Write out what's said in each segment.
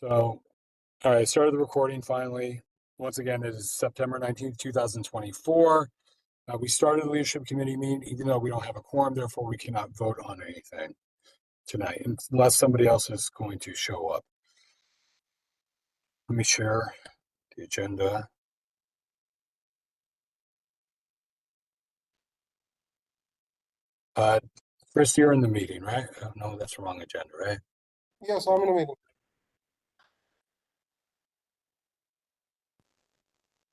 So, all right, started the recording finally. Once again, it is September 19th, 2024. We started the leadership committee meeting, even though we don't have a quorum, therefore we cannot vote on anything tonight, unless somebody else is going to show up. Let me share the agenda. Chris, you're in the meeting, right? Oh, no, that's the wrong agenda, right? Yes, I'm in a meeting.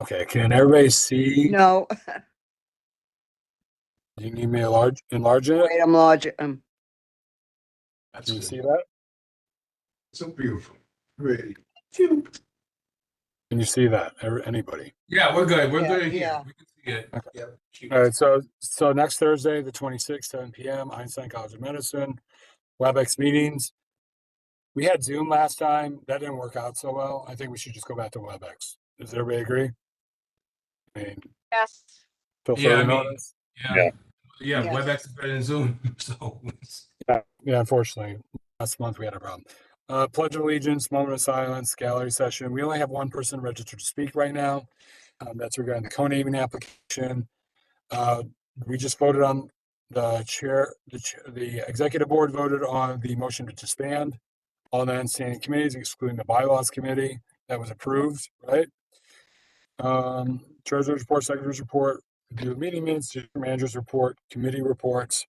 Okay, can everybody see? No, Do you need me to enlarge it? wait, I'm large. Can you see that? So beautiful. Really. Can you see that? Anybody? Yeah, we're good. We're Yeah, good here. yeah. We can see it. Okay. Yeah. All right, so next Thursday, the 26th, 7 p.m., Einstein College of Medicine, WebEx meetings. We had Zoom last time. That didn't work out so well. I think we should just go back to WebEx. Does everybody agree? I mean, Yes. feel Yeah, further I mean, notice? Yeah. Yes. WebEx is better than Zoom. So Yeah, unfortunately, last month we had a problem. Pledge of Allegiance, moment of silence, gallery session. We only have one person registered to speak right now. That's regarding the co-naming application. We just voted on the chair, the executive board voted on the motion to disband all non-standing committees, excluding the bylaws committee. That was approved, right? Treasurer's report, secretary's report, review of meeting minutes, manager's report, committee reports.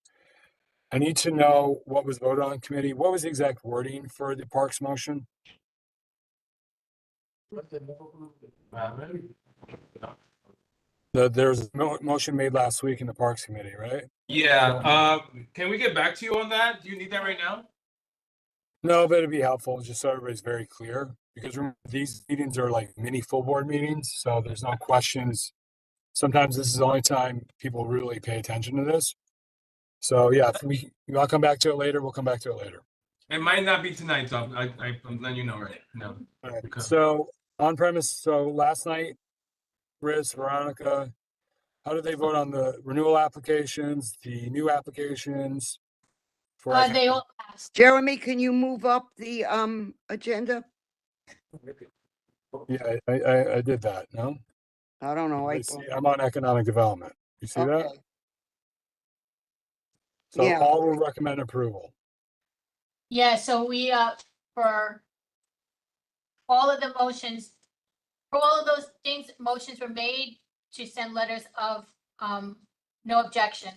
I need to know what was voted on committee. What was the exact wording for the parks motion? There's a motion made last week in the parks committee, right? yeah. Can we get back to you on that? Do you need that right now? No, but it'd be helpful just so everybody's very clear, because remember, these meetings are like mini full board meetings, so there's no questions. Sometimes this is the only time people really pay attention to this. So yeah, if I'll come back to it later. We'll come back to it later. It might not be tonight, so I'm letting you know right now. All right. Okay. So on premise, so last night, Chris, Veronica, how did they vote on the renewal applications, the new applications? They all passed. Jeremy, can you move up the agenda? Yeah, I did that. No, I don't know. I see, I'm on economic development. You see that? Okay. So Yeah. all will recommend approval. Yeah, so we, for all of the motions, for all of those things, motions were made to send letters of, no objection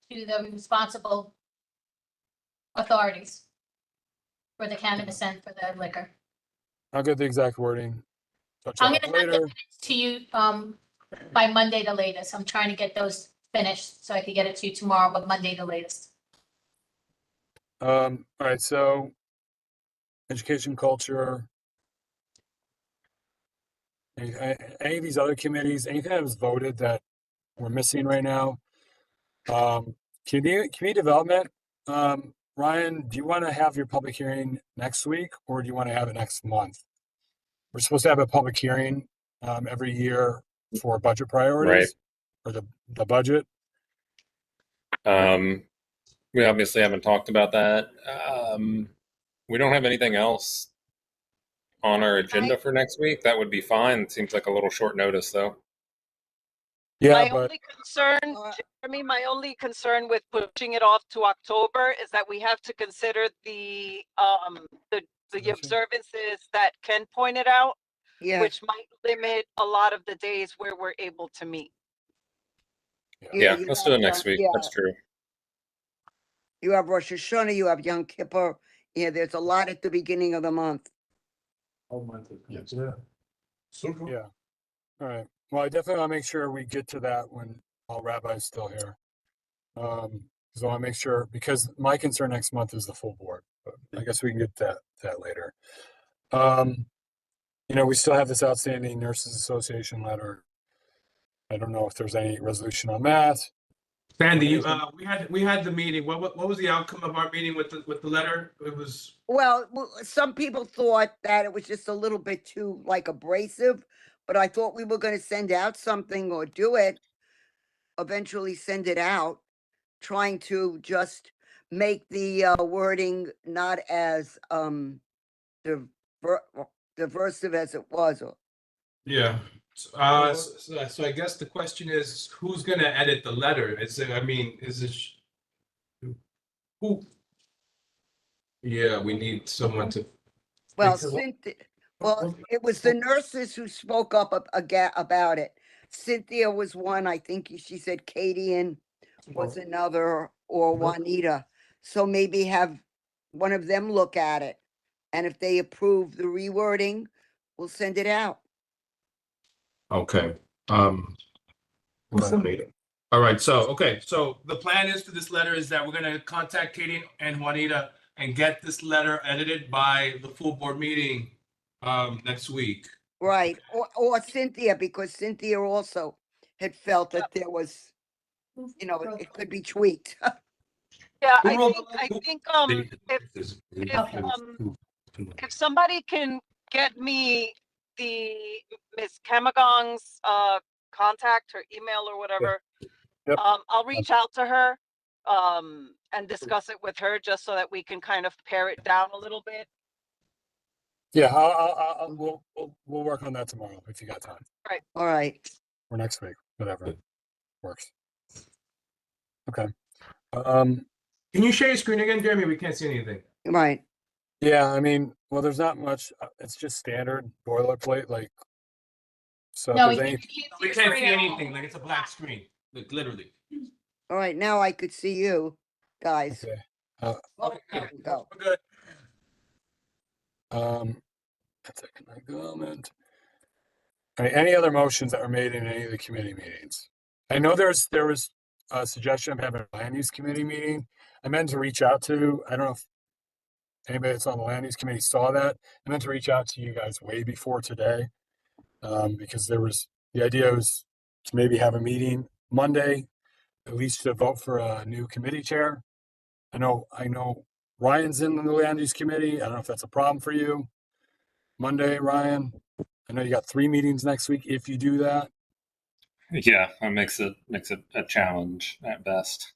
to the responsible authorities for the cannabis and for the liquor. I'll get the exact wording. Touch I'm on it gonna have the later. minutes to you, by Monday the latest. I'm trying to get those finished so I can get it to you tomorrow, but Monday the latest. All right, so education, culture. Any of these other committees, anything that was voted that we're missing right now? Community development. Ryan, do you want to have your public hearing next week or do you want to have it next month? We're supposed to have a public hearing every year for budget priorities or the budget. We obviously haven't talked about that. We don't have anything else on our agenda for next week. That would be fine. It seems like a little short notice, though. Yeah, My but only concern, Jeremy, my only concern with pushing it off to October is that we have to consider the observances that Ken pointed out, Yeah. which might limit a lot of the days where we're able to meet. Yeah, you let's do have, it next week. yeah. That's true. You have Rosh Hashanah, you have Yom Kippur. Yeah, there's a lot at the beginning of the month. Yes. Yeah. So good. yeah. All right. Well, I definitely want to make sure we get to that when all rabbis still here. Because I want to make sure, because my concern next month is the full board. But I guess we can get that later. We still have this outstanding Nurses Association letter. I don't know if there's any resolution on that. Sandy, we had the meeting. What was the outcome of our meeting with the letter? It was Well, some people thought that it was just a little bit too abrasive, but I thought we were going to send out something or do it, eventually send it out, trying to just make the wording not as diversive as it was. Yeah. So I guess the question is, who's gonna edit the letter? Is it, I mean, is it? Who? Yeah, we need someone to, Well, Because- well, it was the nurses who spoke up about it. Cynthia was one, I think she said Katie and was another, or Mhm. Juanita. So maybe have one of them look at it. And if they approve the rewording, we'll send it out. okay, Right. all right, so the plan is for this letter is that we're gonna contact Katie and Juanita and get this letter edited by the full board meeting next week. Right, or Cynthia, because Cynthia also had felt that there was, it could be tweaked. Yeah, Who I wrote think, the- if somebody can get me the Ms. Kemagong's contact, her email or whatever. Yep. I'll reach out to her and discuss it with her just so that we can kind of pare it down a little bit. Yeah, we'll work on that tomorrow if you got time, All right, or next week, whatever works. Okay. Um, Can you share your screen again, Jeremy? We can't see anything. right. yeah, I mean, well, there's not much, it's just standard boilerplate, like. So if No, we there's can't any, see We your can't see screen. anything, like it's a black screen, like literally. All right, now I could see you, guys. okay, Oh, there we go. We're good. that's economic development. All right, any other motions that were made in any of the committee meetings? I know there was a suggestion of having a land use committee meeting. I meant to reach out to, I don't know if anybody that's on the land use committee saw that. I meant to reach out to you guys way before today. Because the idea was to maybe have a meeting Monday, at least to vote for a new committee chair. I know Ryan's in the land use committee. I don't know if that's a problem for you. Monday, Ryan. I know you got 3 meetings next week if you do that. Yeah, that makes it a challenge at best.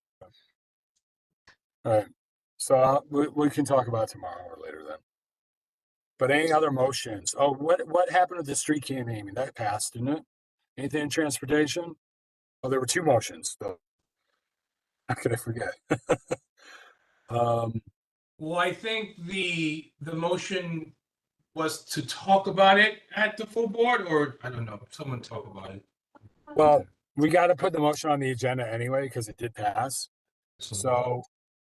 All right. So we can talk about it tomorrow or later then. But any other motions? Oh, what happened with the street can naming? That passed, didn't it? Anything in transportation? Oh, there were 2 motions, though. How could I forget? Well, I think the motion was to talk about it at the full board, or I don't know, someone talk about it. Well, we got to put the motion on the agenda anyway, because it did pass. So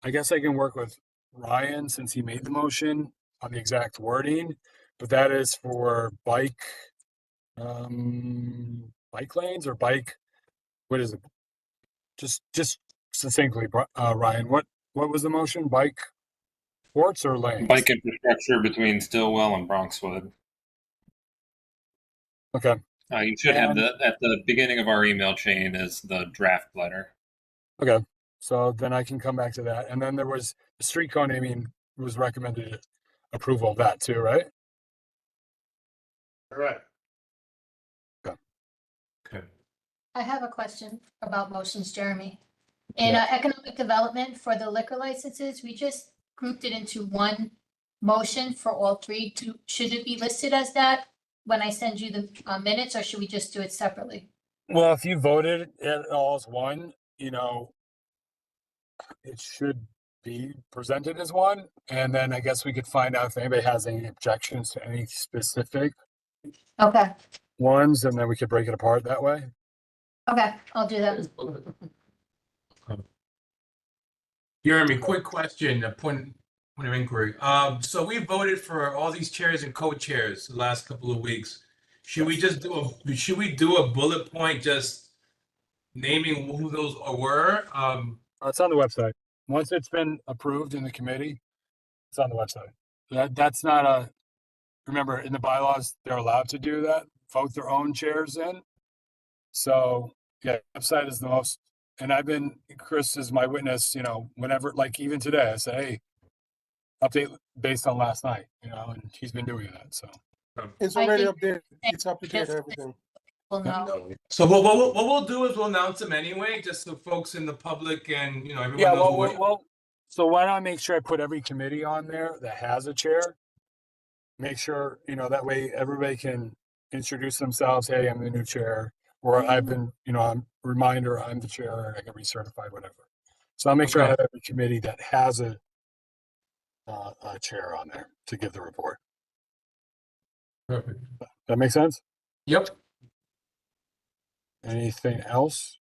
I guess I can work with Ryan since he made the motion on the exact wording, but that is for bike lanes or bike, what is it? Just succinctly, Ryan, what was the motion? Bike ports or lanes? Bike infrastructure between Stillwell and Bronxwood. Okay, You should have at the beginning of our email chain is the draft letter. okay. So then I can come back to that. And then there was the street cone naming was recommended approval of that too, right? All right. Okay. I have a question about motions, Jeremy. In economic development for the liquor licenses, we just grouped it into one motion for all 3. Should it be listed as that when I send you the minutes, or should we just do it separately? Well, if you voted it all as one, it should be presented as one. And then I guess we could find out if anybody has any objections to any specific Okay, ones, and then we could break it apart that way. okay, I'll do that. Jeremy, quick question, a point of inquiry. So we voted for all these chairs and co-chairs the last couple of weeks. Should we do a bullet point just naming who those were? It's on the website. Once it's been approved in the committee, it's on the website. That's not remember in the bylaws, they're allowed to do that, vote their own chairs in. So yeah, website is the most, and Chris is my witness, whenever, like even today, I say, hey, update based on last night, and he's been doing that, so. It's I already think- up there. It's up to date, Just- everything. Well, no. So what we'll do is we'll announce them anyway, just so folks in the public and, everyone Yeah, knows. who we're- well, so why don't I make sure I put every committee on there that has a chair? make sure, that way everybody can introduce themselves. Hey, I'm the new chair, or I've been, reminder, I'm the chair, I get recertified, whatever. So I'll make sure I Okay. have every committee that has a chair on there to give the report. Perfect. That make sense? Yep. Anything else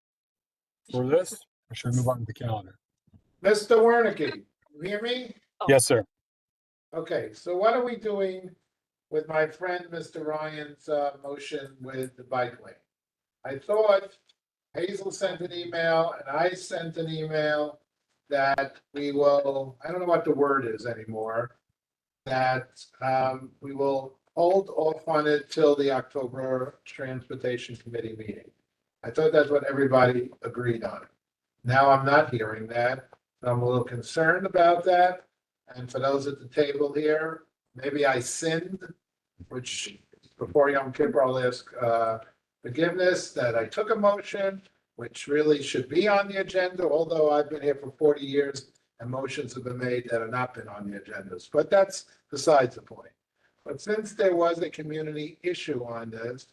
for this? Or should we move on to the calendar? Mr. Wernicke, you hear me? Oh. Yes, sir. Okay, so what are we doing with my friend Mr. Ryan's motion with the bike lane? I thought Hazel sent an email and I sent an email that we will, I don't know what the word is anymore, that we will hold off on it till the October Transportation Committee meeting. I thought that's what everybody agreed on. Now I'm not hearing that. I'm a little concerned about that. And for those at the table here, maybe I sinned, which before Yom Kippur, I'll ask forgiveness that I took a motion, which really should be on the agenda, although I've been here for 40 years and motions have been made that have not been on the agendas. But that's besides the point. But since there was a community issue on this,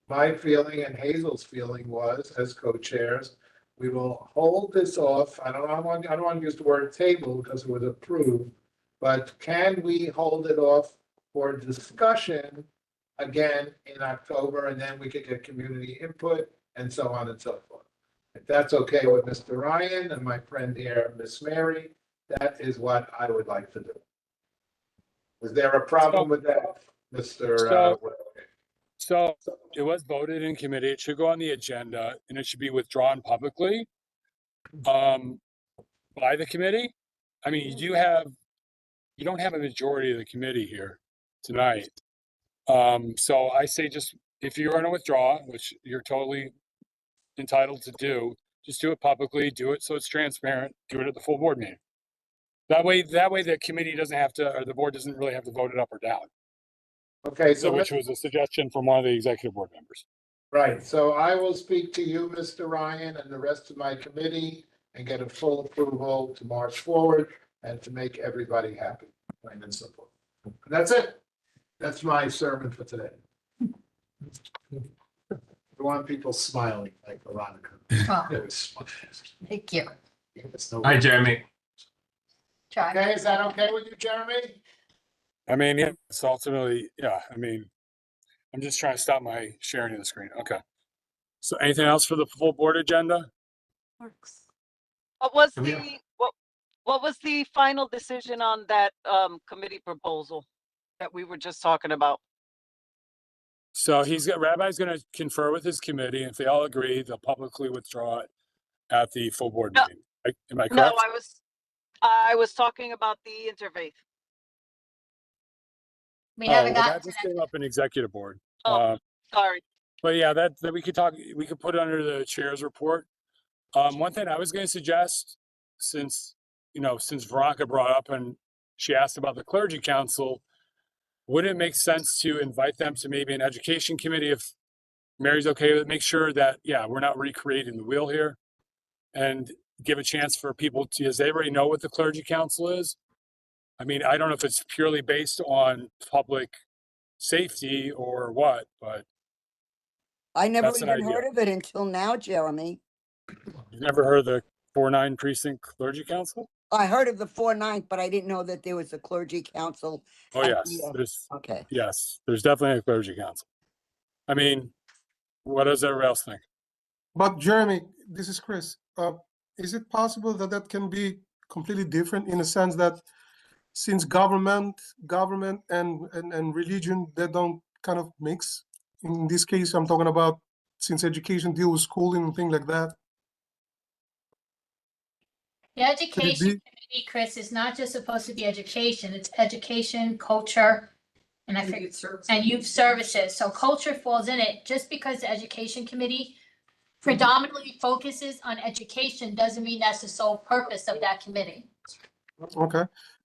my feeling and Hazel's feeling was, as co-chairs, we will hold this off. I don't want to use the word table because it was approved, but can we hold it off for discussion again in October, and then we could get community input and so on and so forth. If that's okay with Mr. Ryan and my friend here, Miss Mary, that is what I would like to do. Is there a problem with that, Mr. So it was voted in committee. It should go on the agenda and it should be withdrawn publicly by the committee. I mean, you don't have a majority of the committee here tonight. So I say just, if you're going to withdraw, which you're totally entitled to do, just do it publicly, do it so it's transparent, do it at the full board meeting. That way the committee doesn't have to, or the board doesn't really have to vote it up or down. Okay, So which was a suggestion from one of the executive board members. right, so I will speak to you, Mr. Ryan, and the rest of my committee and get a full approval to march forward and to make everybody happy, plain and simple. And that's it. That's my sermon for today. I want people smiling like Veronica. Oh, It was smart. thank you. It's no- Hi, Jeremy. Try. Okay, is that okay with you, Jeremy? I mean, yeah, it's ultimately, yeah, I mean, I'm just trying to stop my sharing of the screen. Okay. So anything else for the full board agenda? Works. What was Can we- the, what was the final decision on that committee proposal that we were just talking about? So Rabbi's going to confer with his committee. If they all agree, they'll publicly withdraw it at the full board No. meeting. Am I No, correct? I was talking about the interfaith. We Oh, haven't well, gotten that to just that. came up in executive board. Oh. Sorry. But yeah, that we could talk, we could put under the chair's report. One thing I was going to suggest, since Veronica brought up and she asked about the clergy council, would it make sense to invite them to maybe an education committee if Mary's okay with it? Make sure that, yeah, we're not recreating the wheel here and give a chance for people to, as they already know what the clergy council is. I mean, I don't know if it's purely based on public safety or what, but I never That's an even idea. heard of it until now, Jeremy. you've never heard of the 4-9 precinct clergy council? I heard of the 4-9, but I didn't know that there was a clergy council. Oh, at yes, the, Okay. there's definitely a clergy council. I mean, what does everyone else think? But Jeremy, this is Chris. Is it possible that that can be completely different in a sense that since government and religion, they don't kind of mix? In this case, I'm talking about since education deal with schooling and things like that. The education committee, Chris, is not just supposed to be education, it's education, culture, and I forget, and youth services. So culture falls in it. Just because the education committee predominantly focuses on education doesn't mean that's the sole purpose of that committee. Okay.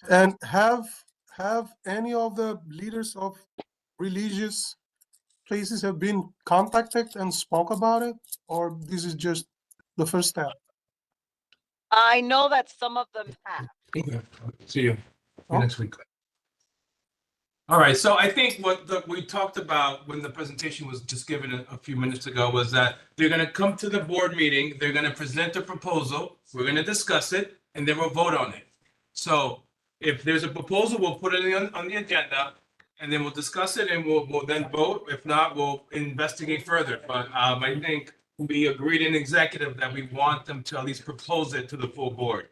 And have any of the leaders of religious places have been contacted and spoke about it, or this is just the first step? I know that some of them have. Okay. See you Oh. next week. All right, so I think we talked about when the presentation was just given a few minutes ago was that they're gonna come to the board meeting, they're gonna present a proposal, we're gonna discuss it, and then we'll vote on it. So if there's a proposal, we'll put it on the agenda, and then we'll discuss it, and we'll then vote. If not, we'll investigate further. But I think we agreed in executive that we want them to at least propose it to the full board.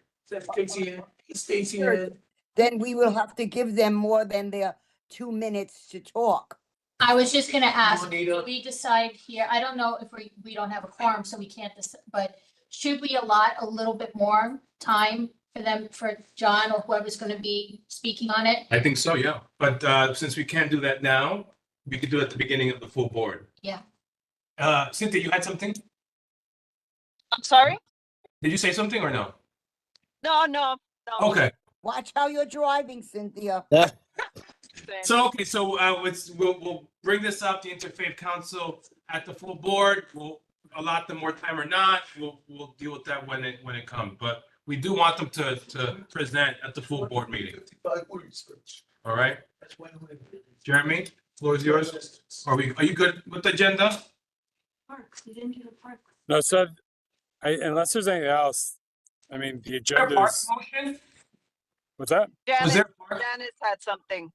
Then we will have to give them more than their 2 minutes to talk. I was just gonna ask, did we decide here, I don't know if we don't have a quorum, so we can't, but should we allot a little bit more time for them, for John or whoever's gonna be speaking on it? I think so, yeah. But since we can't do that now, we could do it at the beginning of the full board. Yeah. Cynthia, you had something? I'm sorry? Did you say something or no? No. Okay. Watch how you're driving, Cynthia. So, we'll bring this up, the Interfaith Council at the full board. We'll allot them more time or not. We'll deal with that when it comes. But we do want them to present at the full board meeting. All right? Jeremy, floor is yours. Are you good with the agenda? No, so unless there's anything else, I mean, the agenda is, Motion? what's that? Was Janice, there? Janice had something.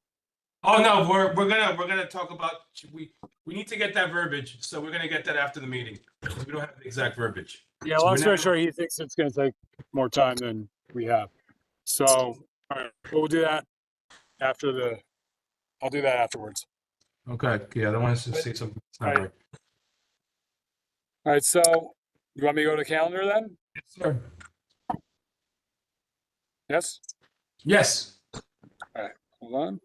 Oh, no, we're gonna talk about, we need to get that verbiage, so we're gonna get that after the meeting. We don't have the exact verbiage. Yeah, So long we're story not- short, he thinks it's gonna take more time than we have. So, all right, we'll do that I'll do that afterwards. Okay, yeah, I don't want us to say something. That's not Right. right. All right, so you want me to go to calendar then? Yes, sir. Yes? Yes. Hold on.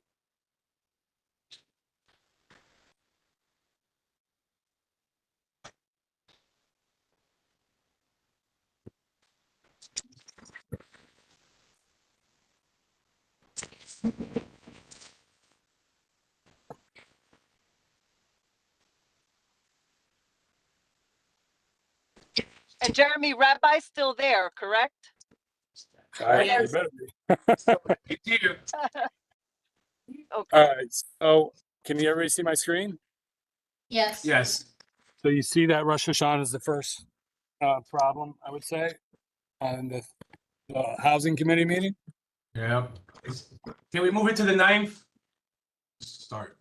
And Jeremy, Rabbi's still there, correct? All right, you better be. It's here. All right, so can everybody see my screen? Yes. Yes. So you see that Rosh Hashanah is the first problem, I would say, on the housing committee meeting. Yeah. Can we move it to the 9th? Start.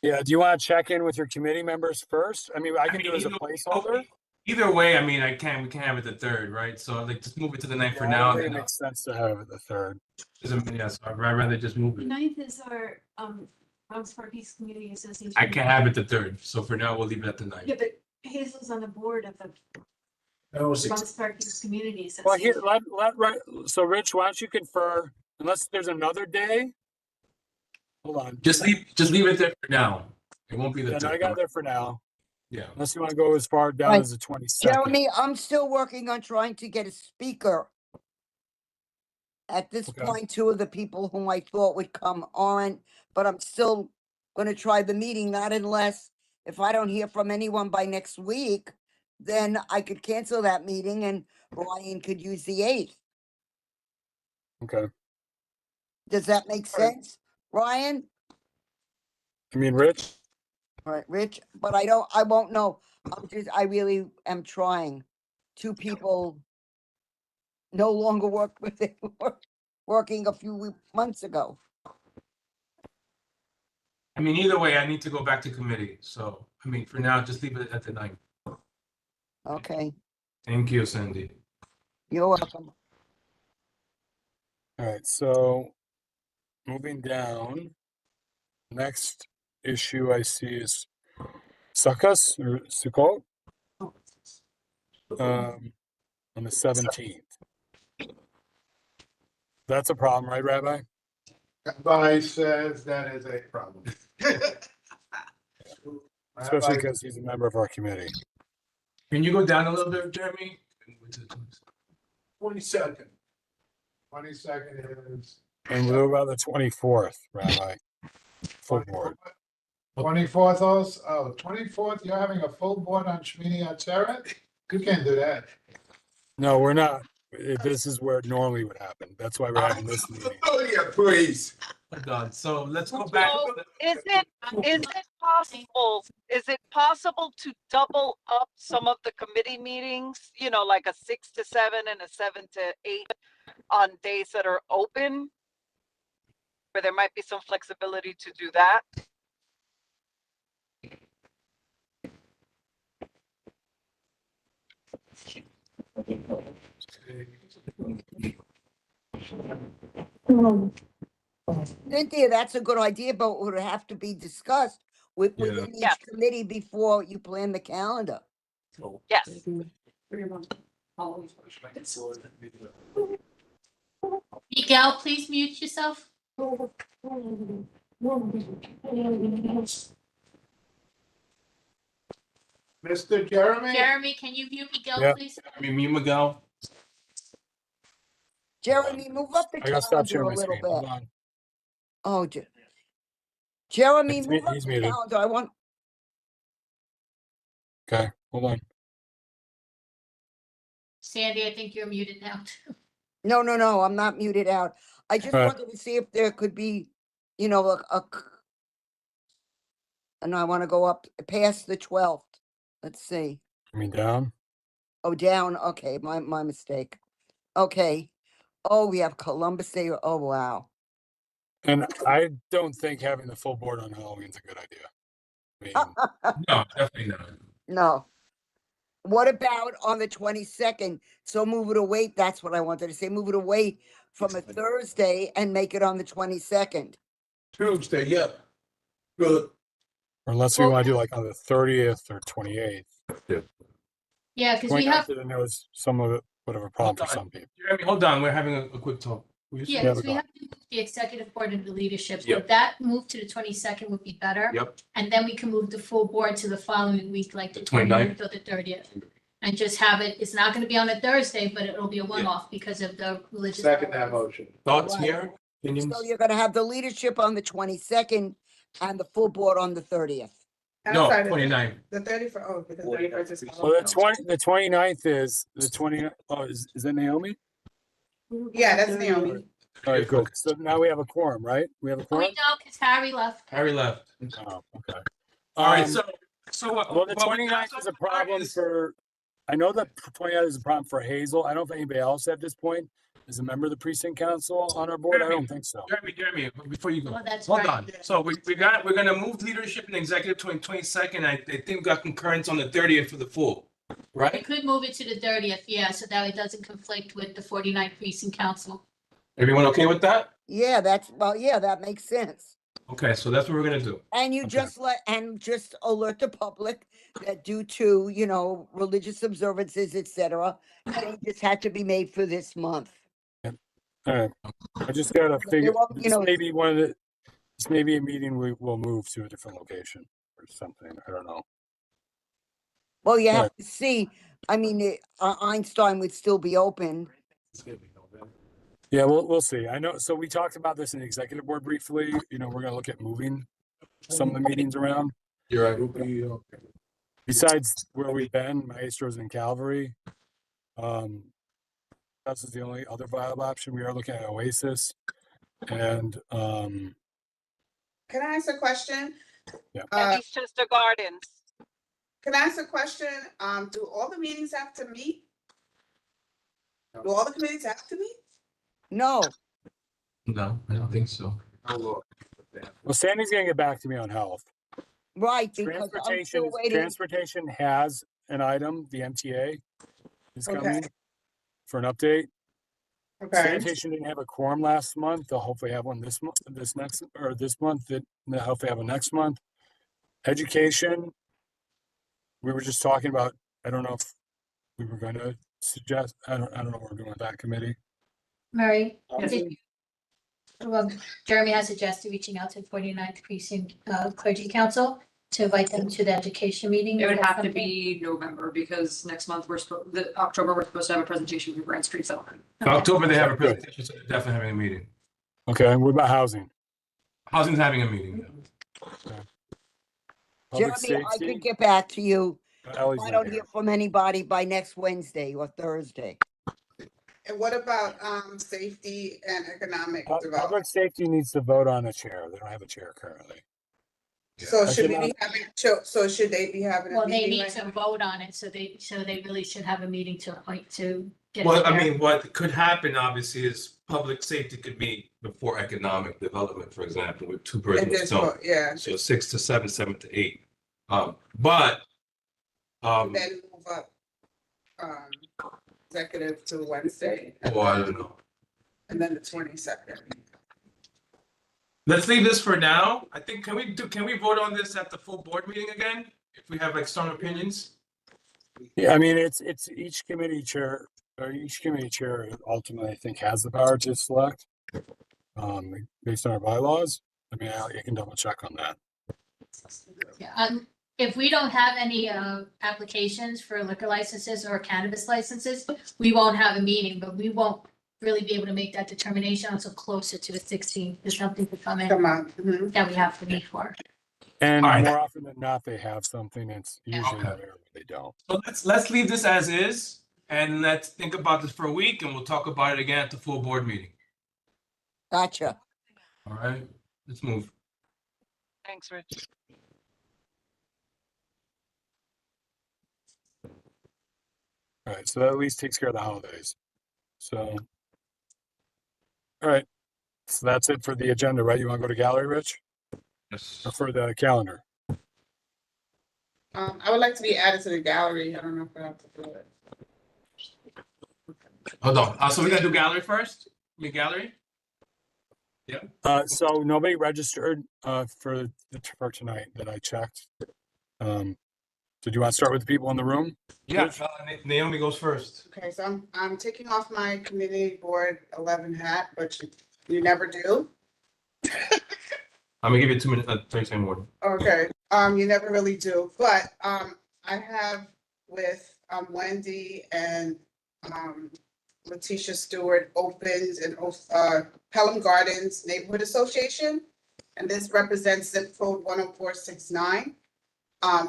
Yeah, do you want to check in with your committee members first? I mean, I can do it as a placeholder. Either way, I mean, we can have it the 3rd, right? So like, just move it to the 9th for Yeah, I now. don't and think it then makes sense to have it the 3rd. Yes, I'd rather just move The it. 9th is our, Bronx Park East Community Association. I can have it the 3rd, so for now, we'll leave it at the 9th. Yeah, but Hazel's on the board of the Bronx Park East Community Well, here, Association. so Rich, why don't you confer, unless there's another day? Hold on. Just leave it there for now. It won't be the Then I 3rd. got there for now, Yeah. unless you want to go as far down Right. as the 22nd. Jeremy, I'm still working on trying to get a speaker. At this Okay. point, 2 of the people whom I thought would come aren't, but I'm still gonna try the meeting, not unless, if I don't hear from anyone by next week, then I could cancel that meeting and Ryan could use the 8th. Okay. Does that make All right. sense, Ryan? I mean, Rich? All right, Rich, but I won't know. I really am trying. 2 people no longer work with it, working a few months ago. I mean, either way, I need to go back to committee. So, I mean, for now, just leave it at the 9th. Okay, Thank you, Cindy. you're welcome. All right, so moving down, next issue I see is Sukkot or Sukkot on the 17th. That's a problem, right, Rabbi? Rabbi says that is a problem. Especially because he's a member of our committee. Can you go down a little bit, Jeremy? 22nd. 22nd is. And what about the 24th, Rabbi? Full board. 24th also, 24th, you're having a full board on Shmini Atzeret? You can't do that. No, we're not. This is where it normally would happen. That's why we're having this meeting. Oh, yeah, please. Hold on. So let's go back. So is it possible to double up some of the committee meetings, you know, like a 6 to 7 and a 7 to 8 on days that are open? Where there might be some flexibility to do that? Cynthia, that's a good idea, but it would have to be discussed within Yeah. each committee before you plan the calendar. Yes. Miguel, please mute yourself. Mr. Jeremy? Jeremy, can you mute Miguel, Yeah. please? I mean, me, Miguel. Jeremy, move up the I gotta stop calendar sharing a my little screen. Hold bit. on. Oh, Jeremy, He's move up he's the muted. calendar. I want, Okay, hold on. Sandy, I think you're muted now too. no, I'm not muted out. I just Alright. wanted to see if there could be, you know, and I want to go up past the 12th. Let's see. I mean, down. Oh, down. Okay, my mistake. Okay. Oh, we have Columbus Day. Oh, wow. And I don't think having the full board on Halloween's a good idea. I mean, No, definitely not. No. What about on the 22nd? So move it away. That's what I wanted to say. Move it away from a Thursday and make it on the 22nd. Tuesday, yeah. Good. or unless we Well- want to do like on the 30th or 28th. Yeah, because we have, 29th, I know is some of it, whatever problem for Hold on. some people. Jeremy, hold on. We're having a quick talk. Will you- yeah, Yeah, because we we got- have to move the executive board and the leadership. So Yep. that move to the 22nd would be better. Yep. And then we can move the full board to the following week, like the 29th. 29th or the 30th. And just have it, it's not gonna be on a Thursday, but it'll be a one-off because of the religious. Second that holidays. motion. Thoughts Right. here? Opinions? So you're gonna have the leadership on the 22nd and the full board on the 30th. No, Outside of 29. The 31st, oh, because 31st is. Well, the 29th is the 20, oh, is that Naomi? Yeah, that's Naomi. All right, good. So now we have a quorum, right? We have a Oh, quorum? we know, because Harry left. Harry left. Oh, okay. All right, Um, so what? Well, the what we 29th got is a so far problem is- for, I know that 29th is a problem for Hazel. I don't know if anybody else at this point is a member of the precinct council on our board. I don't think so. Jeremy, before you go, Oh, that's hold right. on. So we're gonna move leadership and executive 22nd. I think we got concurrence on the 30th for the full, We right? could move it to the 30th, yeah, so that it doesn't conflict with the 49th precinct council. Everyone okay with that? Yeah, that makes sense. Okay, so that's what we're gonna do. And you Okay. just alert the public that due to, you know, religious observances, et cetera, changes had to be made for this month. All right. I just gotta figure, won't- you this know, may be one of the, this may be a meeting we will move to a different location or something. I don't know. Well, you Right. have to see, I mean, Einstein would still be open. Yeah, we'll see. I know, so we talked about this in the executive board briefly. You know, we're gonna look at moving some of the meetings around. You're right. Besides where we've been, Maestros and Calvary. This is the only other viable option. We are looking at Oasis. And Can I ask a question? Yeah. And Eastchester Gardens. Can I ask a question? Do all the meetings have to meet? Do all the committees have to meet? No, No, I don't think so. well, Sandy's gonna get back to me on health. right, because I'm still waiting. Transportation has an item, the MTA is Okay. coming for an update. Okay, Sanitation didn't have a quorum last month. They'll hopefully have one this month, this month, they'll hopefully have one next month. Education. We were just talking about, I don't know if we were gonna suggest, I don't know what we're doing with that committee. Mary, Housing. well, Jeremy has suggested reaching out to the 49th precinct clergy council to invite them to the education meeting. It would Is that have to something? be November because next month October, we're supposed to have a presentation for Grand Street Settlement. Okay. October, they have a Good. presentation, so they're definitely having a meeting. Okay, what about housing? Housing's having a meeting. Public Jeremy, I safety? could get back to you. Ellie's I not don't here. hear from anybody by next Wednesday or Thursday. And what about, safety and economic development? Public safety needs to vote on a chair. They don't have a chair currently. So should we Economic- be having, so should they be having a Well, they meeting need right to now? vote on it, so they really should have a meeting to appoint to get. a Well, I chair. mean, what could happen obviously is public safety could meet before economic development, for example, with two And birds with just stone. vote, yeah, So 6 to 7, 7 to 8. But then move up, executive to Wednesday. oh, I don't know. And then the 22nd. Let's leave this for now. I think can we vote on this at the full board meeting again? If we have like strong opinions? Yeah, I mean, it's each committee chair, or each committee chair ultimately, I think, has the power to select, based on our bylaws. I mean, I can double check on that. Yeah, if we don't have any applications for liquor licenses or cannabis licenses, we won't have a meeting, but we won't really be able to make that determination until closer to the 16th. There's something to come in Come on. Mhm. that we have to meet for. And All right. more often than not, they have something. It's usually Okay. rare when they don't. So let's leave this as is and let's think about this for a week and we'll talk about it again at the full board meeting. Gotcha. All right, let's move. Thanks, Rich. All right, so that at least takes care of the holidays. So, all right, so that's it for the agenda, right? You want to go to gallery, Rich, Yes. or for the calendar? I would like to be added to the gallery. I don't know if I have to do it. Hold on. So we're gonna do gallery first? Gallery? So nobody registered for tonight that I checked. So do you want to start with the people in the room? Yeah, Naomi goes first. Okay, so I'm taking off my community board 11 hat, but you never do. I'm gonna give you 2 minutes, 30 more. Okay, you never really do, but I have with Wendy and Letitia Stewart opened an Pelham Gardens Neighborhood Association, and this represents zip code 10469.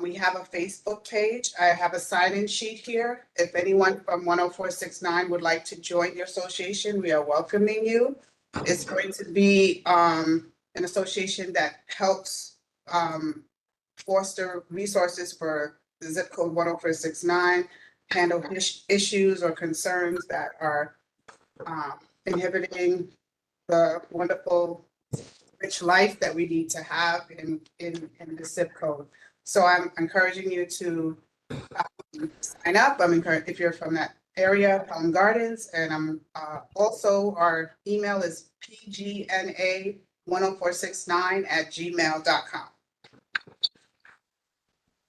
We have a Facebook page. I have a sign-in sheet here. If anyone from 10469 would like to join the association, we are welcoming you. It's going to be an association that helps foster resources for the zip code 10469, handle issues or concerns that are inhibiting the wonderful, rich life that we need to have in the zip code. So I'm encouraging you to sign up. I'm encouraged if you're from that area, Pelham Gardens, and I'm also our email is pgna10469@gmail.com.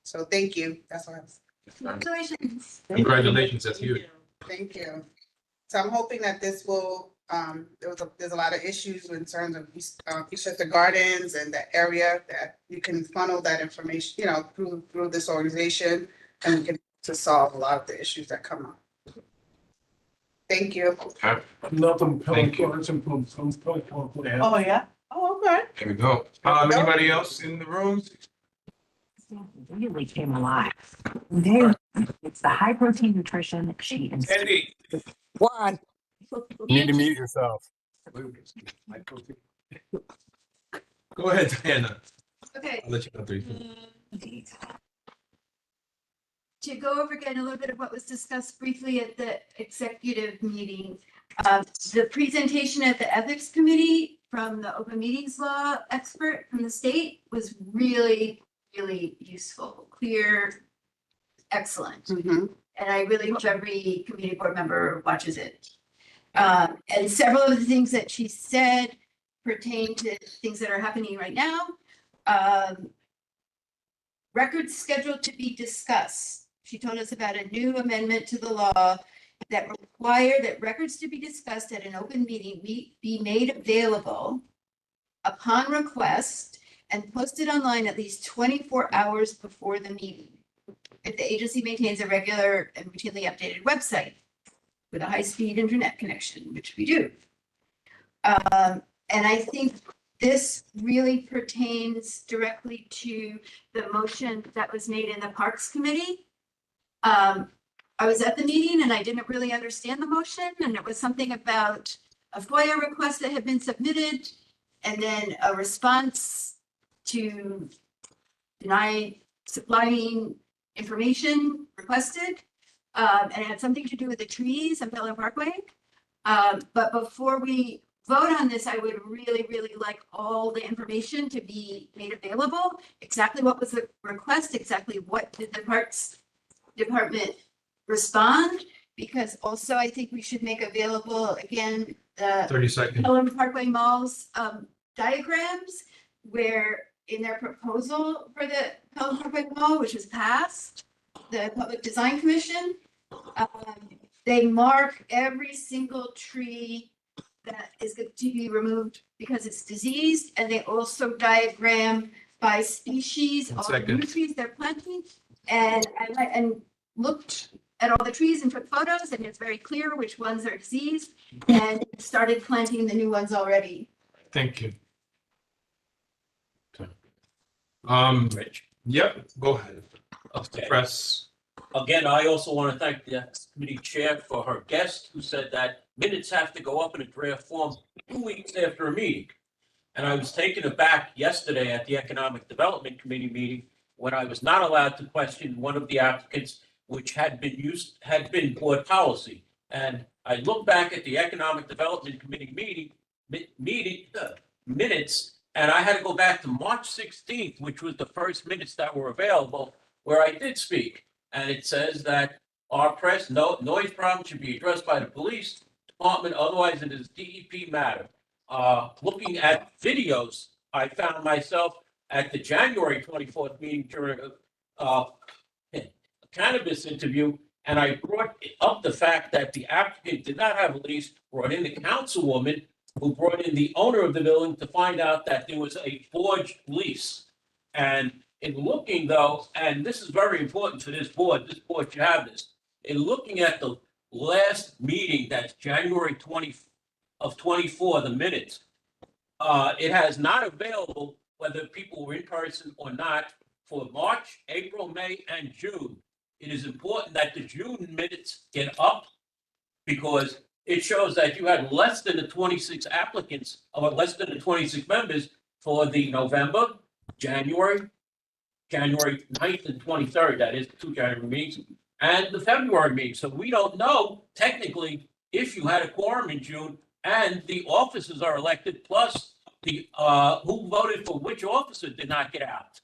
So thank you. That's all I have to say. Congratulations. Congratulations, that's huge. Thank you. So I'm hoping that this will, there's a lot of issues in terms of Eastchester Gardens and the area that you can funnel that information, through this organization, and we can to solve a lot of the issues that come up. Thank you. Okay, Nothing. Thank you. Oh, yeah? Oh, okay. there we go. Anybody else in the room? Really came alive. It's the high protein nutrition she and Andy. Juan, You need to mute yourself. Go ahead, Diana. Okay. I'll let you know 3. To go over again a little bit of what was discussed briefly at the executive meeting, the presentation at the ethics committee from the open meetings law expert from the state was really, really useful, clear, excellent. Mhm. And I really hope every community board member watches it. And several of the things that she said pertain to things that are happening right now. Records scheduled to be discussed. She told us about a new amendment to the law that require that records to be discussed at an open meeting be made available upon request and posted online at least 24 hours before the meeting. If the agency maintains a regular and routinely updated website with a high-speed internet connection, which we do. And I think this really pertains directly to the motion that was made in the Parks Committee. I was at the meeting and I didn't really understand the motion, and it was something about a FOIA request that had been submitted and then a response to deny supplying information requested. And it had something to do with the trees on Pelham Parkway. But before we vote on this, I would really, really like all the information to be made available. Exactly what was the request, exactly what did the Parks Department respond? Because also I think we should make available again, the 30 seconds. Pelham Parkway Mall's diagrams, where in their proposal for the Pelham Parkway Mall, which was passed, the Public Design Commission, they mark every single tree that is going to be removed because it's diseased, and they also diagram by species all the new trees they're planting. And I looked at all the trees and took photos, and it's very clear which ones are diseased, and started planting the new ones already. Thank you. Rich. Yep, go ahead. Okay. Press. Again, I also want to thank the committee chair for her guest who said that minutes have to go up in a draft form 2 weeks after a meeting. And I was taken aback yesterday at the Economic Development Committee meeting when I was not allowed to question one of the applicants, which had been board policy. And I look back at the Economic Development Committee minutes, and I had to go back to March 16th, which was the first minutes that were available, where I did speak. And it says that our noise problem should be addressed by the police department, otherwise it is DEP matter. Looking at videos, I found myself at the January 24th meeting during a cannabis interview, and I brought up the fact that the applicant did not have a lease, brought in the councilwoman who brought in the owner of the building to find out that there was a forged lease. And in looking though, and this is very important for this board should have this, in looking at the last meeting, that's January 20 of 24, the minutes, it has not available whether people were in person or not for March, April, May, and June. It is important that the June minutes get up because it shows that you had less than the 26 applicants or less than the 26 members for the November, January 9th and 23rd, that is 2 January meetings, and the February meeting. So we don't know technically if you had a quorum in June, and the officers are elected, plus the who voted for which officer did not get out.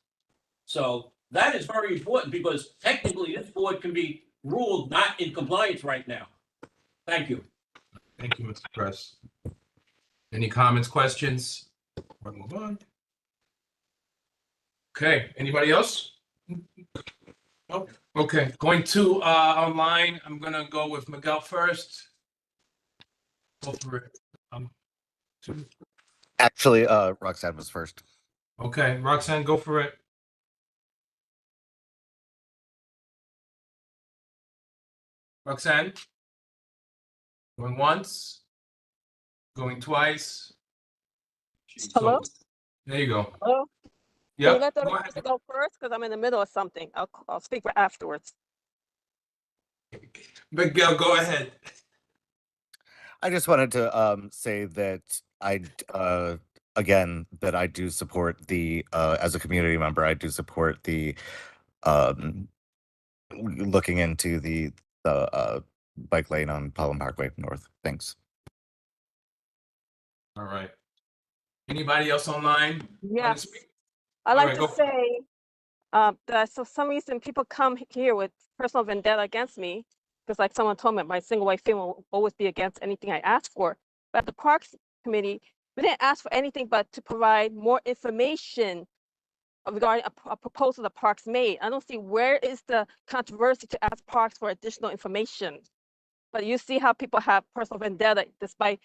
So that is very important because technically this board can be ruled not in compliance right now. Thank you. Thank you, Mr. Press. Any comments, questions? We'll move on. Okay, anybody else? Oh, okay, going to online, I'm gonna go with Miguel first. Go for it. Actually, Roxanne was first. Okay, Roxanne, go for it. Roxanne? Going once? Going twice? Hello? There you go. Hello? Yeah. Can you let the other person go first? Because I'm in the middle of something. I'll speak for afterwards. Miguel, go ahead. I just wanted to say that again, that I do support the as a community member, I do support the looking into the bike lane on Pelham Parkway North. Thanks. All right. Anybody else online? Yes. I like to say that for some reason people come here with personal vendetta against me because like someone told me my single white female will always be against anything I ask for. But at the Parks Committee, we didn't ask for anything but to provide more information regarding a proposal the Parks made. I don't see where is the controversy to ask Parks for additional information. But you see how people have personal vendetta despite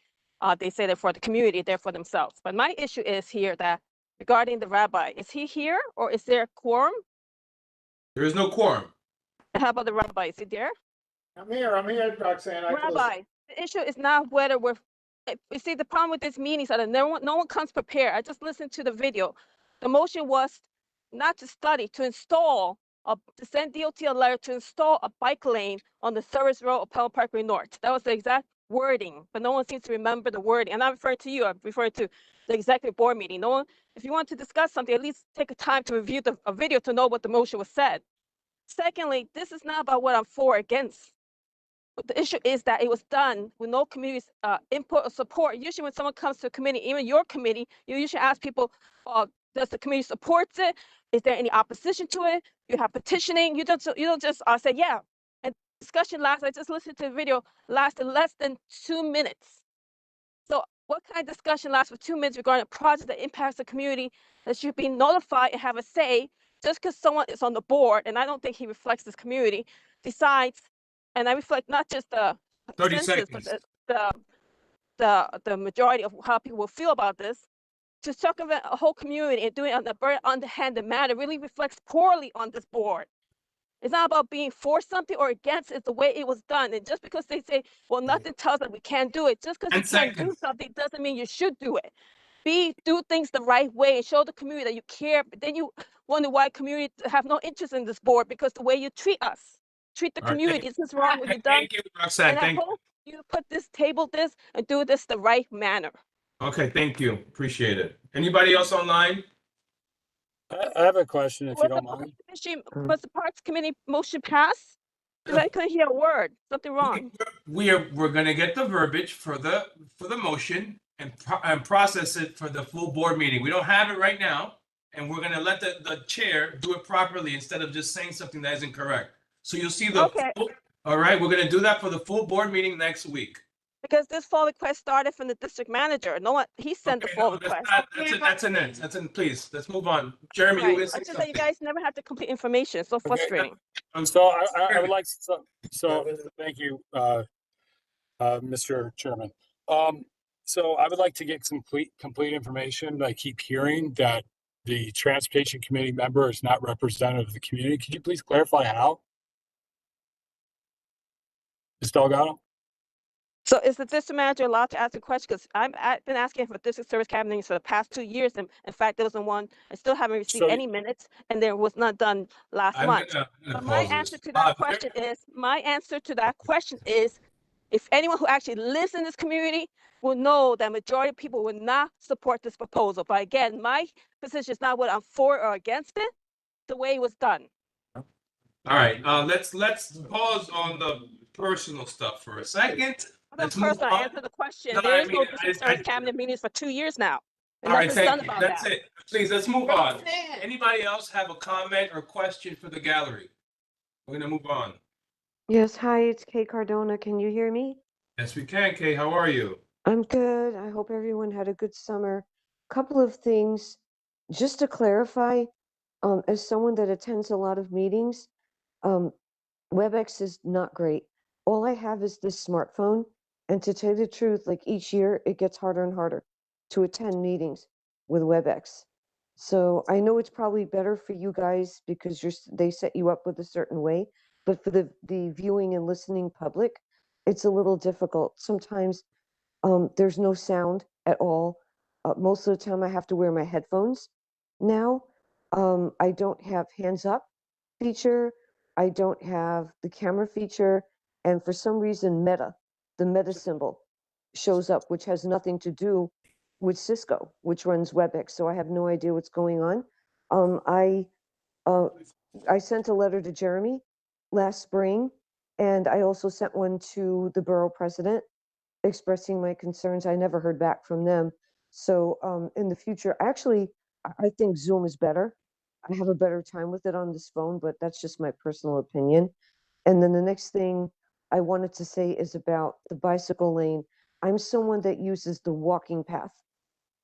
they say they're for the community, they're for themselves. But my issue is here that regarding the rabbi, is he here or is there a quorum? There is no quorum. How about the rabbi? Is he there? I'm here, Roxanne. Rabbi, the issue is not whether we're, you see, the problem with this meeting is that no one comes prepared. I just listened to the video. The motion was not to study, to install to send DOT a letter to install a bike lane on the service road of Pelham Parkway North. That was the exact wording, but no one seems to remember the wording. And I'm referring to you, I'm referring to the executive board meeting. No one, if you want to discuss something, at least take a time to review a video to know what the motion was said. Secondly, this is not about what I'm for or against. But the issue is that it was done with no community input or support. Usually when someone comes to a committee, even your committee, you usually ask people, does the community supports it? Is there any opposition to it? You have petitioning. You don't just say, yeah. And discussion lasts, I just listened to the video, lasted less than 2 minutes. So what kind of discussion lasts for 2 minutes regarding a project that impacts the community that should be notified and have a say just because someone is on the board, and I don't think he reflects this community, decides, and I reflect not just the 30 consensus, seconds. but the majority of how people will feel about this, to circumvent a whole community and doing it on a very underhanded manner really reflects poorly on this board. It's not about being for something or against, it's the way it was done. And just because they say, well, nothing tells us we can't do it, just because you can't do something doesn't mean you should do it. Do things the right way and show the community that you care. But then you wonder why community have no interest in this board, because the way you treat us, treat the All right, community. Is this wrong what you've done? Thank you, Roxanne. And I hope you put this, table this, and do this the right manner. Okay, thank you. Appreciate it. Anybody else online? I have a question, if you don't mind. Was the Parks Committee motion pass? Because I couldn't hear a word. Something wrong. We're gonna get the verbiage for the motion and process it for the full board meeting. We don't have it right now, and we're gonna let the chair do it properly instead of just saying something that isn't correct. So you'll see the. Okay. All right, we're gonna do that for the full board meeting next week. Because this fall request started from the district manager. No one, he sent the fall request. That's it. Please, let's move on. Jeremy, you Right. were It's saying just that you guys never have the complete information. It's so frustrating. So I would like, so thank you, Mr. Chairman. So I would like to get some complete information. I keep hearing that the Transportation Committee member is not representative of the community. Could you please clarify how? Ms. Delgado? So is the district manager allowed to ask a question? Because I've been asking for district service cabinets for the past 2 years. And in fact, there wasn't one. I still haven't received any minutes, and there was not done last month. But my answer to that question is, if anyone who actually lives in this community will know that majority of people will not support this proposal. But again, my position is not what I'm for or against it, the way it was done. All right, let's pause on the personal stuff for a second. Let's move First, I on. answered the question. No, There I is no mean, district service cabinet meetings for 2 years now. And All right, nothing's done thank you. about That's that. it. Please, let's move on. Anybody else have a comment or question for the gallery? We're gonna move on. Yes, hi, it's Kay Cardona. Can you hear me? Yes, we can. Kay, how are you? I'm good. I hope everyone had a good summer. Couple of things, just to clarify, as someone that attends a lot of meetings, WebEx is not great. All I have is this smartphone, and to tell you the truth, like each year, it gets harder and harder to attend meetings with WebEx. So I know it's probably better for you guys because they set you up with a certain way, but for the viewing and listening public, it's a little difficult. Sometimes there's no sound at all. Most of the time I have to wear my headphones now. I don't have hands up feature. I don't have the camera feature. And for some reason, the Meta symbol shows up, which has nothing to do with Cisco, which runs WebEx. So I have no idea what's going on. I sent a letter to Jeremy last spring, and I also sent one to the borough president expressing my concerns. I never heard back from them. So in the future, actually, I think Zoom is better. I have a better time with it on this phone, but that's just my personal opinion. And then the next thing I wanted to say is about the bicycle lane. I'm someone that uses the walking path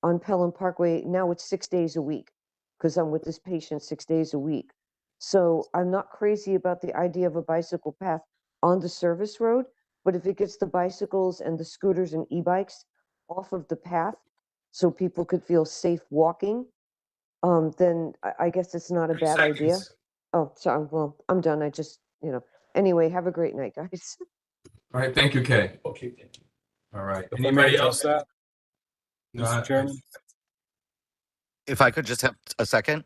on Pelham Parkway. Now it's 6 days a week because I'm with this patient 6 days a week. So I'm not crazy about the idea of a bicycle path on the service road, but if it gets the bicycles and the scooters and e-bikes off of the path so people could feel safe walking, then I guess it's not a bad idea. Oh, sorry. Well, I'm done. I just, anyway, have a great night, guys. All right, thank you, Kay. Okay, thank you. All right, If I may anybody address else? that, Mr. Chairman? If I could just have a second.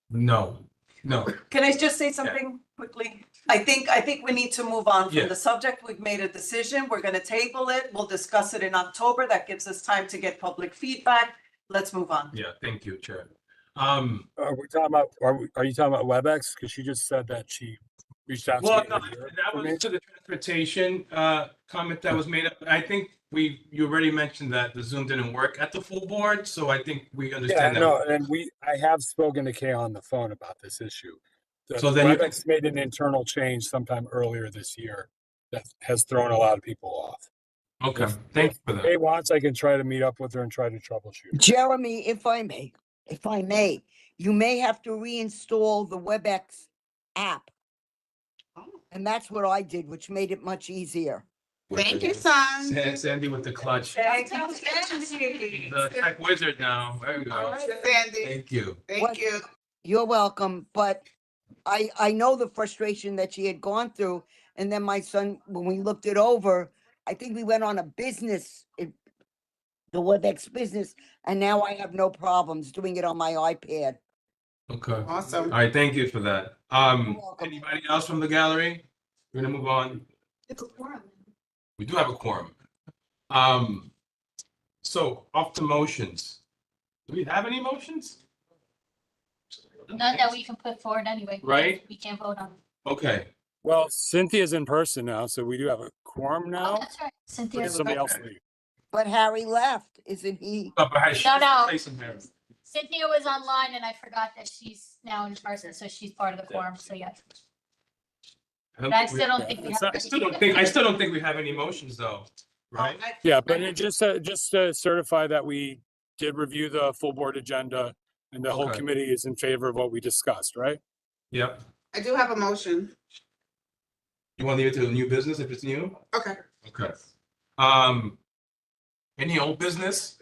No. No. Can I just say something quickly? I think we need to move on Yeah. from the subject. We've made a decision. We're gonna table it. We'll discuss it in October. That gives us time to get public feedback. Let's move on. Yeah, thank you, Chair. Are we talking about, are you talking about WebEx? Because she just said that she reached out to Well, me no, earlier that for me. was to the transportation comment that was made up. I think you already mentioned that the Zoom didn't work at the full board, so I think we Yeah, understand that. no, and I have spoken to Kay on the phone about this issue. So then you can- WebEx made an internal change sometime earlier this year that has thrown a lot of people off. Okay, thank you for Kay that. wants, I can try to meet up with her and try to troubleshoot. Jeremy, if I may, you may have to reinstall the WebEx app. And that's what I did, which made it much easier. Thank you, son. Sandy with the clutch. Thank you, Sandy. The tech wizard now. There you go. Sandy. Thank you. Thank you. You're welcome, but I know the frustration that she had gone through. And then my son, when we looked it over, I think we went on a business, the WebEx business, and now I have no problems doing it on my iPad. Okay. Awesome. All right, thank you for that. Anybody else from the gallery? We're gonna move on. We do have a quorum. So off to motions. Do we have any motions? None that we can put forward anyway. Right. We can't vote on. Okay. Well, Cynthia's in person now, so we do have a quorum Oh, now. that's right. Or Cynthia. did somebody else leave? But Harry left, isn't he? Oh, but No, no. say some there. Cynthia was online and I forgot that she's now in person, so she's part of the quorum, so yes. But I still don't think we have. I still don't think we have any motions though, right? Yeah, but it just to certify that we did review the full board agenda and the whole Okay. committee is in favor of what we discussed, right? Yep. I do have a motion. You want to leave it to the new business if it's new? Okay. Okay. Any old business?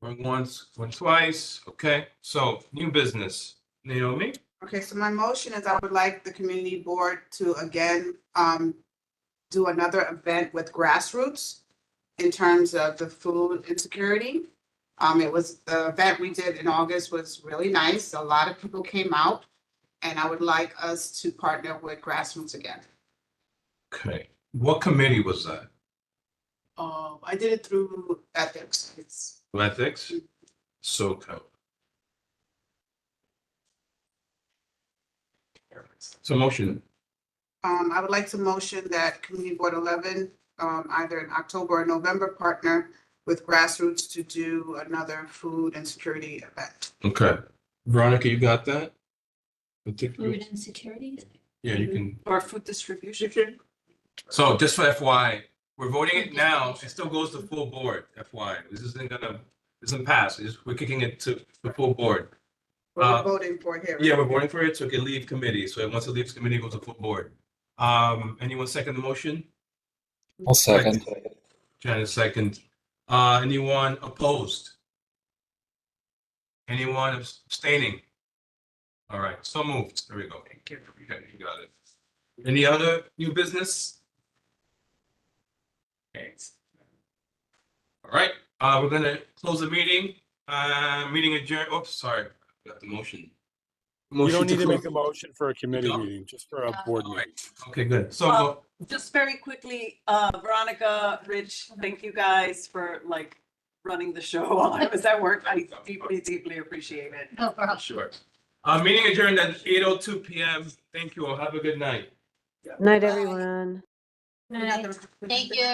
Going once, going twice. Okay, so new business. Naomi? Okay, so my motion is I would like the community board to again do another event with grassroots in terms of the food insecurity. It was, the event we did in August was really nice. A lot of people came out. And I would like us to partner with grassroots again. Okay. What committee was that? I did it through ethics. It's Ethics? SoCo. So motion. I would like to motion that Community Board 11, either in October or November, partner with grassroots to do another food insecurity event. Okay. Veronica, you got that? Food insecurity? Yeah, you can. Or food distribution. So just for FY, we're voting it now. It still goes to full board, FY. This isn't passed. We're kicking it to the full board. We're voting for it here. Yeah, we're voting for it, so it can leave committee. So once it leaves committee, it goes to full board. Anyone second the motion? I'll second. Janice second. Anyone opposed? Anyone abstaining? All right, so moved. There we go. Okay, you got it. Any other new business? Okay. All right, we're gonna close the meeting. Meeting adjourned. Oops, sorry, got the motion. You don't need to make close- a motion for a committee don't? meeting, just for a board meeting. Okay, good. So, Just very quickly, Veronica, Rich, thank you guys for like running the show while I was at work. I deeply appreciate it. No problem. sure. Meeting adjourned at 8:02 p.m. Thank you all. Have a good night. Night, everyone. Thank you.